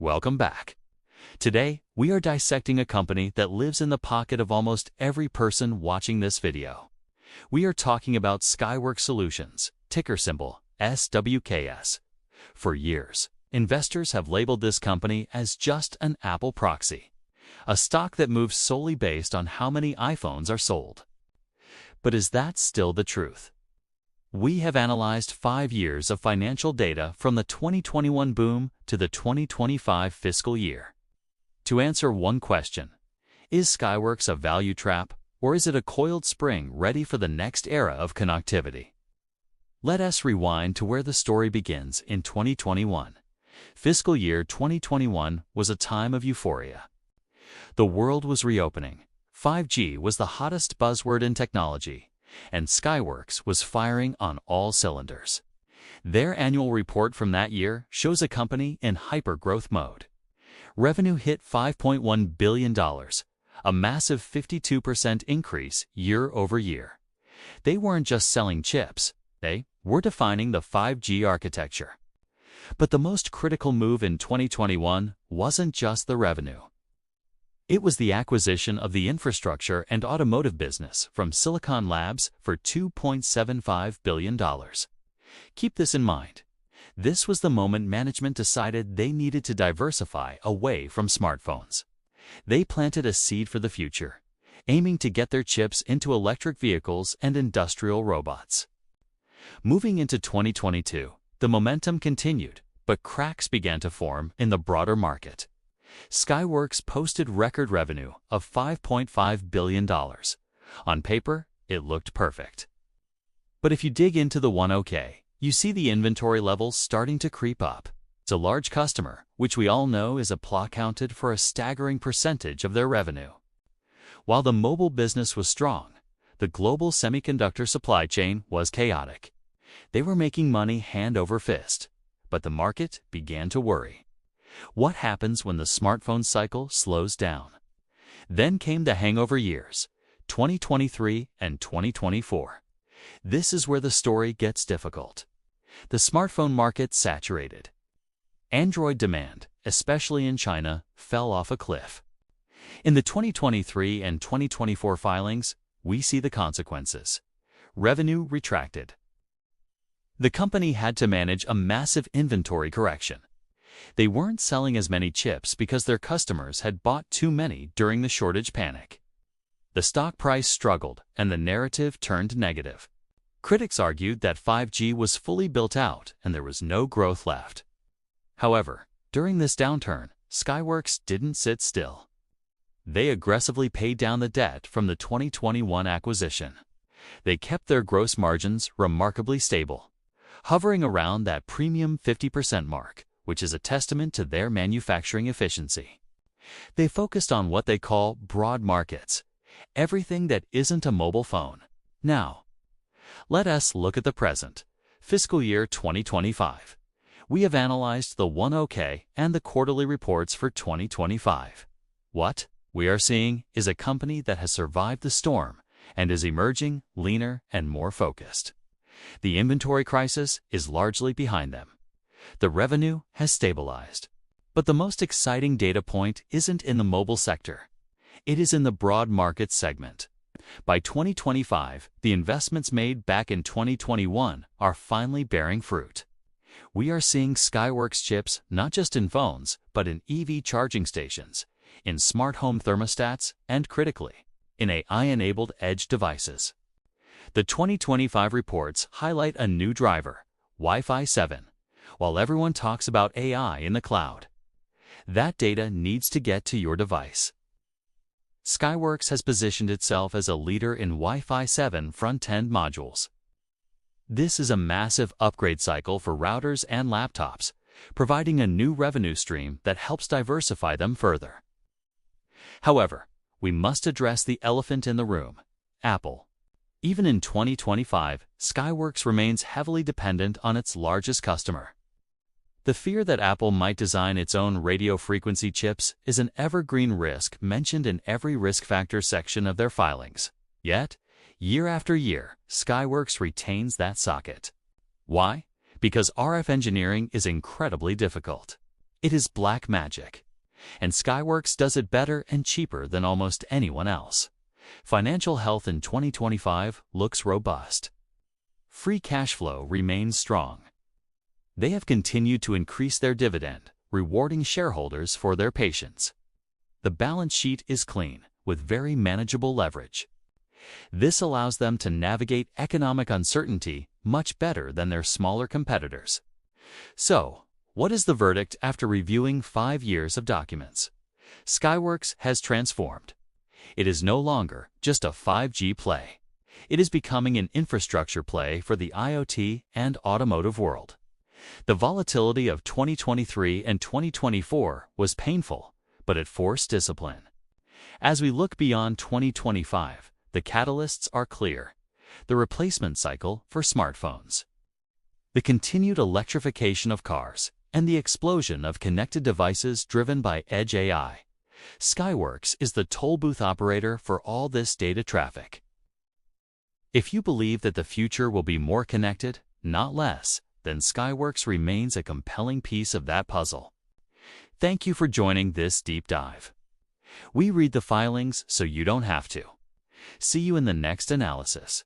Welcome back. Today, we are dissecting a company that lives in the pocket of almost every person watching this video. We are talking about Skyworks Solutions, ticker symbol SWKS. For years, investors have labeled this company as just an Apple proxy, a stock that moves solely based on how many iPhones are sold. But is that still the truth? We have analyzed 5 years of financial data from the 2021 boom to the 2025 fiscal year. To answer one question, is Skyworks a value trap, or is it a coiled spring ready for the next era of connectivity? Let us rewind to where the story begins in 2021. Fiscal year 2021 was a time of euphoria. The world was reopening, 5G was the hottest buzzword in technology, and Skyworks was firing on all cylinders. Their annual report from that year shows a company in hyper-growth mode. Revenue hit $5.1 billion, a massive 52% increase year over year. They weren't just selling chips, they were defining the 5G architecture. But the most critical move in 2021 wasn't just the revenue. It was the acquisition of the infrastructure and automotive business from Silicon Labs for $2.75 billion. Keep this in mind. This was the moment management decided they needed to diversify away from smartphones. They planted a seed for the future, aiming to get their chips into electric vehicles and industrial robots. Moving into 2022, the momentum continued, but cracks began to form in the broader market. Skyworks posted record revenue of $5.5 billion. On paper, it looked perfect. But if you dig into the 1OK, you see the inventory levels starting to creep up. It's a large customer, which we all know is accounted for a staggering percentage of their revenue. While the mobile business was strong, the global semiconductor supply chain was chaotic. They were making money hand over fist, but the market began to worry. What happens when the smartphone cycle slows down? Then came the hangover years, 2023 and 2024. This is where the story gets difficult. The smartphone market saturated. Android demand, especially in China, fell off a cliff. In the 2023 and 2024 filings, we see the consequences. Revenue retracted. The company had to manage a massive inventory correction. They weren't selling as many chips because their customers had bought too many during the shortage panic. The stock price struggled and the narrative turned negative. Critics argued that 5G was fully built out and there was no growth left. However, during this downturn, Skyworks didn't sit still. They aggressively paid down the debt from the 2021 acquisition. They kept their gross margins remarkably stable, hovering around that premium 50% mark, which is a testament to their manufacturing efficiency. They focused on what they call broad markets, everything that isn't a mobile phone. Now, let us look at the present, fiscal year 2025. We have analyzed the 1OK and the quarterly reports for 2025. What we are seeing is a company that has survived the storm and is emerging leaner and more focused. The inventory crisis is largely behind them. The revenue has stabilized. But the most exciting data point isn't in the mobile sector. It is in the broad market segment. By 2025, the investments made back in 2021 are finally bearing fruit. We are seeing Skyworks chips not just in phones, but in EV charging stations, in smart home thermostats, and critically, in AI-enabled edge devices. The 2025 reports highlight a new driver, Wi-Fi 7. While everyone talks about AI in the cloud, that data needs to get to your device. Skyworks has positioned itself as a leader in Wi-Fi 7 front-end modules. This is a massive upgrade cycle for routers and laptops, providing a new revenue stream that helps diversify them further. However, we must address the elephant in the room, Apple. Even in 2025, Skyworks remains heavily dependent on its largest customer. The fear that Apple might design its own radio frequency chips is an evergreen risk mentioned in every risk factor section of their filings. Yet, year after year, Skyworks retains that socket. Why? Because RF engineering is incredibly difficult. It is black magic. And Skyworks does it better and cheaper than almost anyone else. Financial health in 2025 looks robust. Free cash flow remains strong. They have continued to increase their dividend, rewarding shareholders for their patience. The balance sheet is clean, with very manageable leverage. This allows them to navigate economic uncertainty much better than their smaller competitors. So, what is the verdict after reviewing 5 years of documents? Skyworks has transformed. It is no longer just a 5G play. It is becoming an infrastructure play for the IoT and automotive world. The volatility of 2023 and 2024 was painful, but it forced discipline. As we look beyond 2025, the catalysts are clear. The replacement cycle for smartphones, the continued electrification of cars, and the explosion of connected devices driven by edge AI. Skyworks is the toll booth operator for all this data traffic. If you believe that the future will be more connected, not less, then Skyworks remains a compelling piece of that puzzle. Thank you for joining this deep dive. We read the filings so you don't have to. See you in the next analysis.